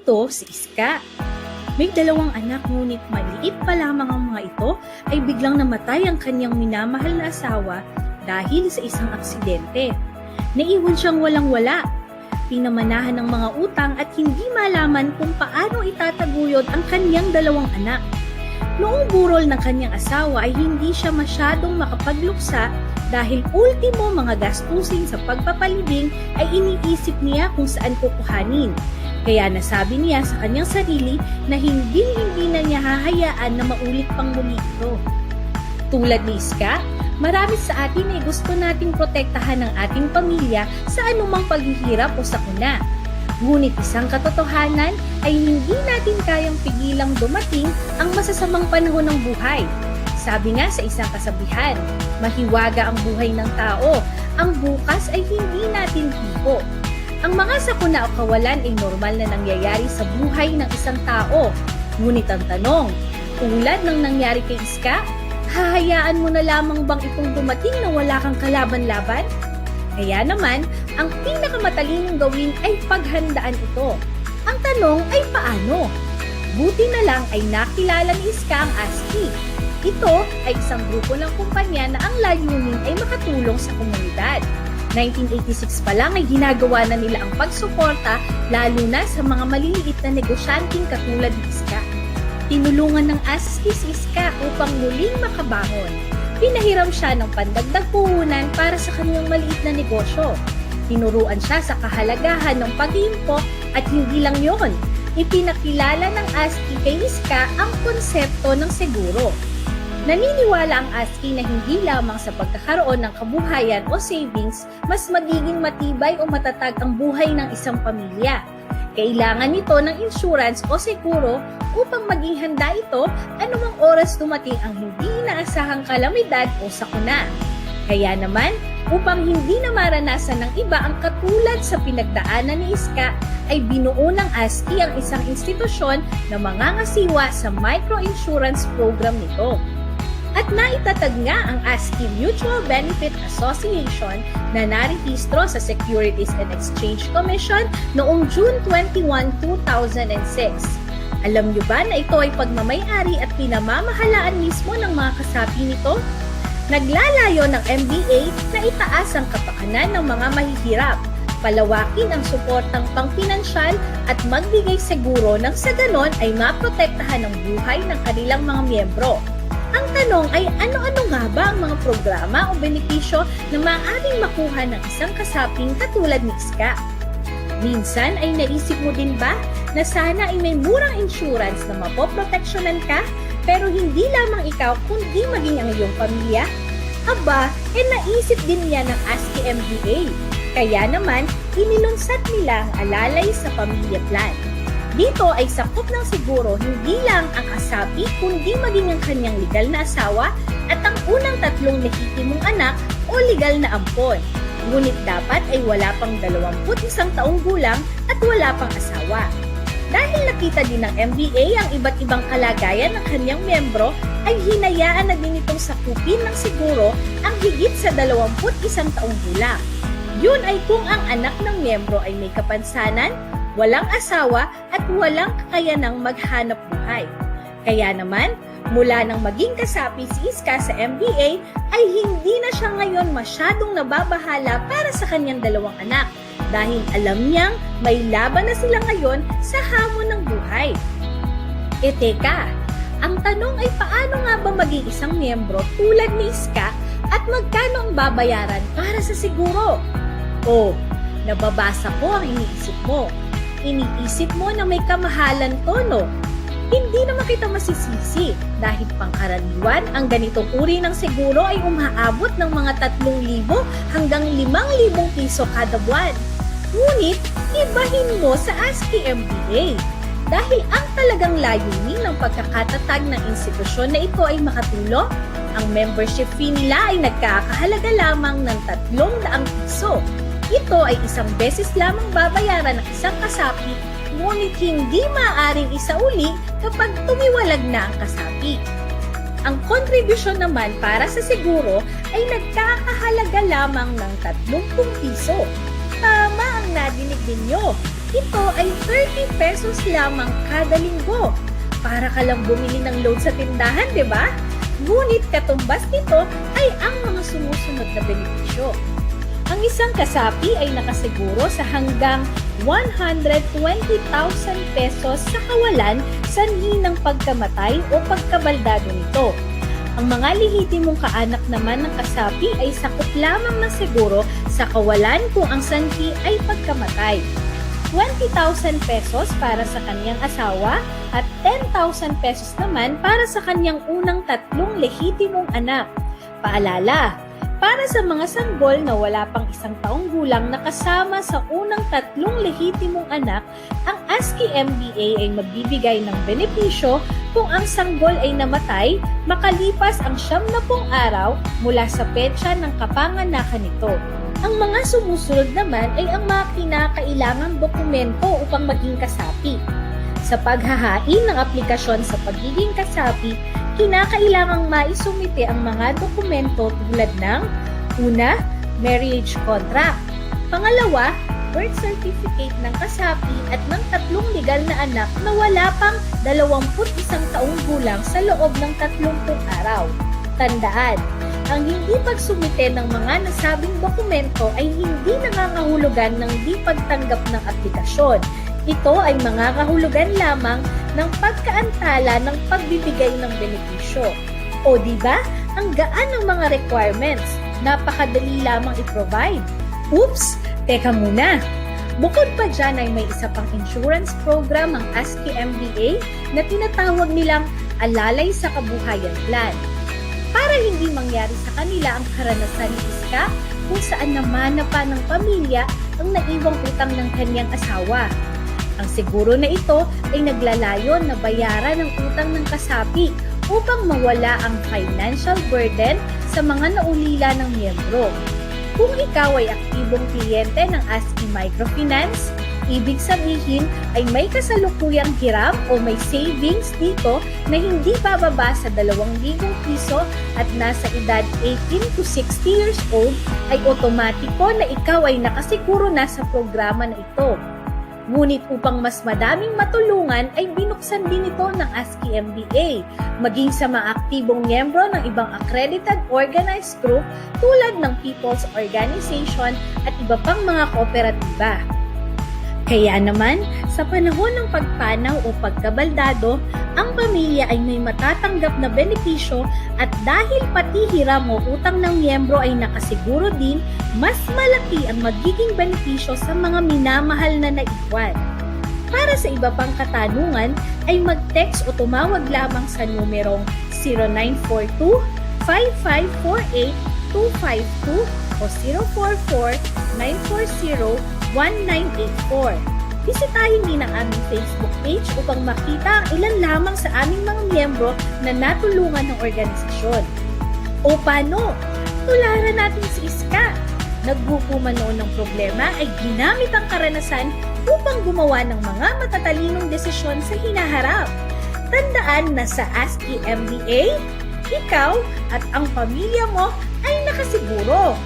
Ito si Iska. May dalawang anak ngunit maliit pa lamang ang mga ito ay biglang namatay ang kanyang minamahal na asawa dahil sa isang aksidente. Naiwan siyang walang-wala, pinamanahan ng mga utang at hindi malaman kung paano itataguyod ang kanyang dalawang anak. Noong burol ng kanyang asawa ay hindi siya masyadong makapagluksa dahil ultimo mga gastusin sa pagpapalibing ay iniisip niya kung saan kukuhanin. Kaya nasabi niya sa kanyang sarili na hindi na niya hahayaan na maulit pang muli ito. Tulad ni Iska, marami sa atin ay gusto nating protektahan ang ating pamilya sa anumang paghihirap o sakuna. Ngunit isang katotohanan ay hindi natin kayang pigilang dumating ang masasamang panahon ng buhay. Sabi nga sa isang kasabihan, mahiwaga ang buhay ng tao, ang bukas ay hindi natin tipo. Ang mga sakuna o kawalan ay normal na nangyayari sa buhay ng isang tao. Ngunit ang tanong, tulad ng nangyari kay Iska, hahayaan mo na lamang bang itong dumating na wala kang kalaban-laban? Kaya naman, ang pinakamatalinong gawin ay paghandaan ito. Ang tanong ay paano? Buti na lang ay nakilala ni Iska ang ASCII. Ito ay isang grupo ng kumpanya na ang layunin ay makatulong sa komunidad. 1986 pa lang ay ginagawa na nila ang pagsuporta lalo na sa mga maliliit na negosyanteng katulad ni Iska. Tinulungan ng ASCII si Iska upang muling makabangon. Pinahiram siya ng pandagdag puhunan para sa kanyang maliit na negosyo. Tinuruan siya sa kahalagahan ng pag-iimpok at hindi lang yon. Ipinakilala ng ASCII kay Iska ang konsepto ng seguro. Naniniwala ang ASCII na hindi lamang sa pagkakaroon ng kabuhayan o savings, mas magiging matibay o matatag ang buhay ng isang pamilya. Kailangan nito ng insurance o seguro upang maging handa ito anumang oras dumating ang hindi inaasahang kalamidad o sakuna. Kaya naman, upang hindi na maranasan ng iba ang katulad sa pinagdaanan ni Iska, ay binuo ng ASCII ang isang institusyon na mangangasiwa sa microinsurance program nito. At naitatag nga ang ASCII Mutual Benefit Association na narehistro sa Securities and Exchange Commission noong June 21, 2006. Alam niyo ba na ito ay pagmamay-ari at pinamamahalaan mismo ng mga kasapi nito? Naglalayo ng MBA na itaas ang kapakanan ng mga mahihirap, palawakin ang suportang pangpinansyal at magbigay seguro nang sa ganon ay maprotektahan ang buhay ng kanilang mga miyembro. Ang tanong ay ano-ano nga ba ang mga programa o benepisyo na maaaring makuha ng isang kasaping katulad ni Iska? Minsan ay naisip mo din ba na sana ay may murang insurance na mapoproteksyonan ka pero hindi lamang ikaw kundi maging ang iyong pamilya? Aba, naisip din niya ng ASCII MBA. Kaya naman, inilunsad nila ang Alalay sa Pamilya Plan. Dito ay sakop ng siguro hindi lang ang kasapi kundi maging ang kanyang legal na asawa at ang unang 3 lehitimong anak o legal na ampon. Ngunit dapat ay wala pang 21 taong gulang at wala pang asawa. Dahil nakita din ng MBA ang iba't ibang kalagayan ng kanyang miyembro, ay hinayaan na din itong sakupin ng siguro ang higit sa 21 taong gulang. Yun ay kung ang anak ng miyembro ay may kapansanan, walang asawa at walang kakayanang maghanap buhay. Kaya naman, mula nang maging kasapi si Iska sa MBA, ay hindi na siya ngayon masyadong nababahala para sa kanyang 2 anak dahil alam niyang may laban na sila ngayon sa hamon ng buhay. Teka, ang tanong ay paano nga ba maging isang miyembro tulad ni Iska at magkano ang babayaran para sa siguro? Nababasa ko ang iniisip mo. Iniisip mo na may kamahalan to, no? Hindi naman kita masisisi dahil pangkaraniwan ang ganitong uri ng seguro ay umaabot ng mga 3,000 hanggang 5,000 piso kada buwan. Ngunit, ibahin mo sa ASCII MBA dahil ang talagang layunin ng pagkakatatag ng institusyon na ito ay makatulong. Ang membership fee nila ay nagkakahalaga lamang ng 300 piso. Ito ay isang beses lamang babayaran ng isang kasapi, ngunit hindi maaaring isauli kapag tumiwalag na ang kasapi. Ang kontribusyon naman para sa seguro ay nagkakahalaga lamang ng 30 piso. Tama ang nadinig ninyo. ito ay 30 pesos lamang kada linggo. Para ka lang bumili ng load sa tindahan, di ba? Ngunit katumbas nito ay ang mga sumusunod na benepisyo. Ang isang kasapi ay nakasiguro sa hanggang 120,000 pesos sa kawalan sanhi ng pagkamatay o pagkabaldado nito. Ang mga lehitimong kaanak naman ng kasapi ay sakop lamang ng seguro sa kawalan kung ang sanhi ay pagkamatay. 20,000 pesos para sa kanyang asawa at 10,000 pesos naman para sa kanyang unang 3 lehitimong anak. Paalala, para sa mga sanggol na wala pang 1 taong gulang na kasama sa unang 3 lehitimong anak, ang ASCII MBA ay magbibigay ng benepisyo kung ang sanggol ay namatay makalipas ang 90 araw mula sa petsa ng kapanganakan nito. Ang mga sumusunod naman ay ang mga kinakailangang dokumento upang maging kasapi. Sa paghahain ng aplikasyon sa pagiging kasapi, kinakailangang maisumite ang mga dokumento tulad ng una, marriage contract, pangalawa, birth certificate ng kasapi at ng 3 legal na anak na wala pang 21 taong gulang sa loob ng 30 araw. Tandaan, ang hindi pagsumite ng mga nasabing dokumento ay hindi nangangahulugan ng di pagtanggap ng aplikasyon. Ito ay mga kahulugan lamang ng pagkaantala ng pagbibigay ng benepisyo. O di ba? Ang gaan ng mga requirements. Napakadali lamang i-provide. Oops! Teka muna! Bukod pa dyan ay may isa pang insurance program ang ASCII MBA na tinatawag nilang Alalay sa Kabuhayan Plan. Para hindi mangyari sa kanila ang karanasan ni Iska kung saan namana pa ng pamilya ang naiwang utang ng kanyang asawa. Ang seguro na ito ay naglalayon na bayaran ang utang ng kasapi upang mawala ang financial burden sa mga naulila ng miyembro. Kung ikaw ay aktibong kliyente ng ASCII Microfinance, ibig sabihin ay may kasalukuyang hiram o may savings dito na hindi bababa sa 2,000 piso at nasa edad 18 to 60 years old, ay otomatiko na ikaw ay nakasiguro na sa programa na ito. Ngunit upang mas madaming matulungan ay binuksan din ito ng ASCII MBA, maging sa mga aktibong miyembro ng ibang accredited organized group tulad ng People's Organization at iba pang mga kooperatiba. Kaya naman, sa panahon ng pagpanaw o pagkabaldado, ang pamilya ay may matatanggap na benepisyo at dahil pati hiram o utang ng miyembro ay nakasiguro din, mas malaki ang magiging benepisyo sa mga minamahal na naiwan. Para sa iba pang katanungan, ay mag-text o tumawag lamang sa numerong 0942-5548-252 o 044-940-1984. Bisitahin din ang aming Facebook page upang makita ang ilan lamang sa aming mga miyembro na natulungan ng organisasyon. O paano? Tularan natin si Iska. Nagbukuman noon ng problema ay ginamit ang karanasan upang gumawa ng mga matatalinong desisyon sa hinaharap. Tandaan na sa ASCII MBA, ikaw at ang pamilya mo ay nakasiguro.